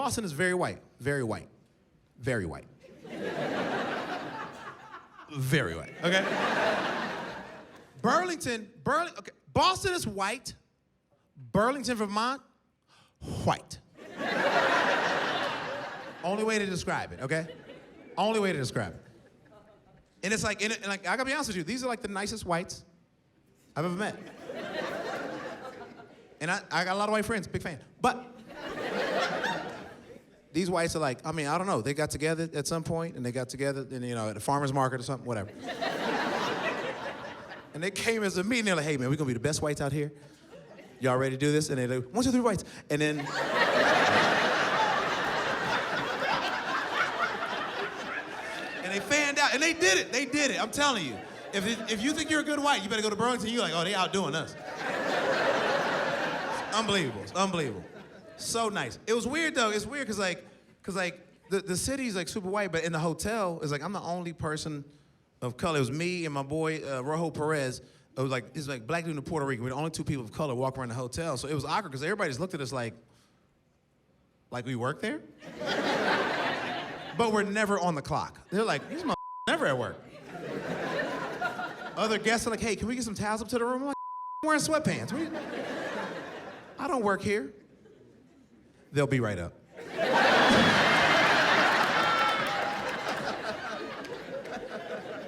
Boston is very white, very white, very white. Very white, okay? Okay, Boston is white. Burlington, Vermont, white. Only way to describe it, okay? Only way to describe it. And it's like, I gotta be honest with you, these are like the nicest whites I've ever met. And I got a lot of white friends, big fan. But these whites are like, I mean, I don't know, they got together at some point, and they got together, and, you know, at a farmer's market or something, whatever. And they came as a meeting, they're like, hey man, we're gonna be the best whites out here. Y'all ready to do this? And they're like, 1, 2, 3 whites. And then, and they fanned out, and they did it, I'm telling you. If you think you're a good white, you better go to Burlington, you're like, oh, they outdoing us. It's unbelievable. So nice. It was weird though, it's weird cause the city's like super white, but in the hotel, it's like I'm the only person of color. It was me and my boy, Rojo Perez. It's like black dude in Puerto Rico. We're the only 2 people of color walking around the hotel. So it was awkward because everybody just looked at us like we work there? But we're never on the clock. They're like, these never at work. Other guests are like, hey, can we get some towels up to the room? I'm like, I'm wearing sweatpants. I don't work here. They'll be right up.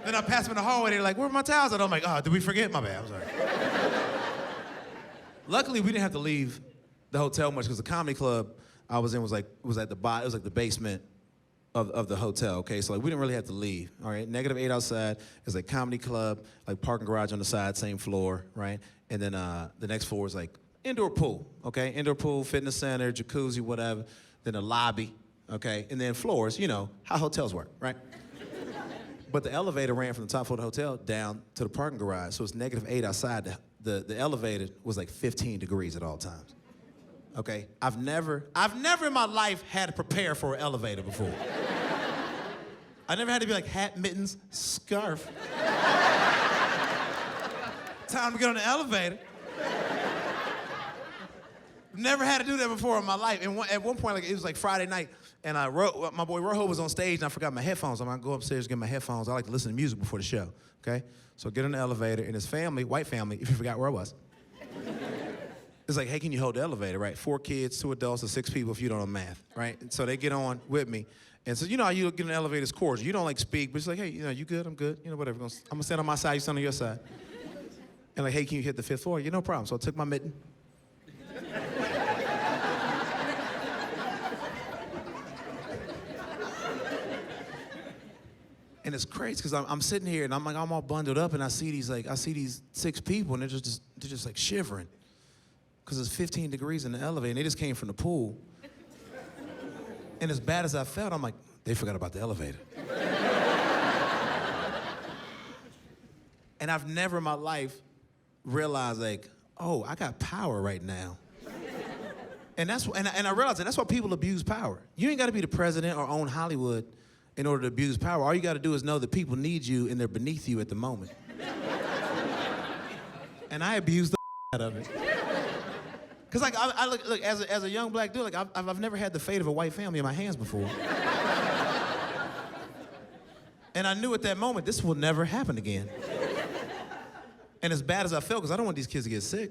Then I pass them in the hallway, they're like, where are my towels? And I'm like, oh, did we forget? My bad, I'm sorry. Luckily, we didn't have to leave the hotel much because the comedy club I was in was at the bottom, it was like the basement of the hotel, okay? So like, we didn't really have to leave, all right? -8 outside, it's like comedy club, like parking garage on the side, same floor, right? And then the next floor is like indoor pool, okay? Indoor pool, fitness center, jacuzzi, whatever. Then a lobby, okay? And then floors, you know, how hotels work, right? But the elevator ran from the top floor of the hotel down to the parking garage, so it's -8 outside. The elevator was like 15 degrees at all times. Okay? I've never in my life had to prepare for an elevator before. I never had to be like hat, mittens, scarf. Time to get on the elevator. Never had to do that before in my life. And at one point, like, it was like Friday night, and my boy Rojo was on stage, and I forgot my headphones. I'm gonna go upstairs and get my headphones. I like to listen to music before the show, okay? So I get in the elevator, and his family, white family, if you forgot where I was, it's like, hey, can you hold the elevator, right? 4 kids, 2 adults, and 6 people if you don't know math, right? And so they get on with me. And so, you know how you get in the elevator, it's cordial. You don't like speak, but it's like, hey, you know, you good? I'm good. You know, whatever. I'm gonna stand on my side, you stand on your side. And like, hey, can you hit the 5th floor? Yeah, no problem. So I took my mitten. And it's crazy because I'm sitting here and I'm all bundled up, and I see these 6 people, and they're just like shivering because it's 15 degrees in the elevator, and they just came from the pool. And as bad as I felt, I'm like, they forgot about the elevator. And I've never in my life realized, like, oh, I got power right now. And I realized that's why people abuse power. You ain't got to be the president or own Hollywood in order to abuse power. All you got to do is know that people need you and they're beneath you at the moment. And I abuse the out of it. Cause like I look as a young black dude, like I've never had the fate of a white family in my hands before. And I knew at that moment this will never happen again. And as bad as I felt, because I don't want these kids to get sick.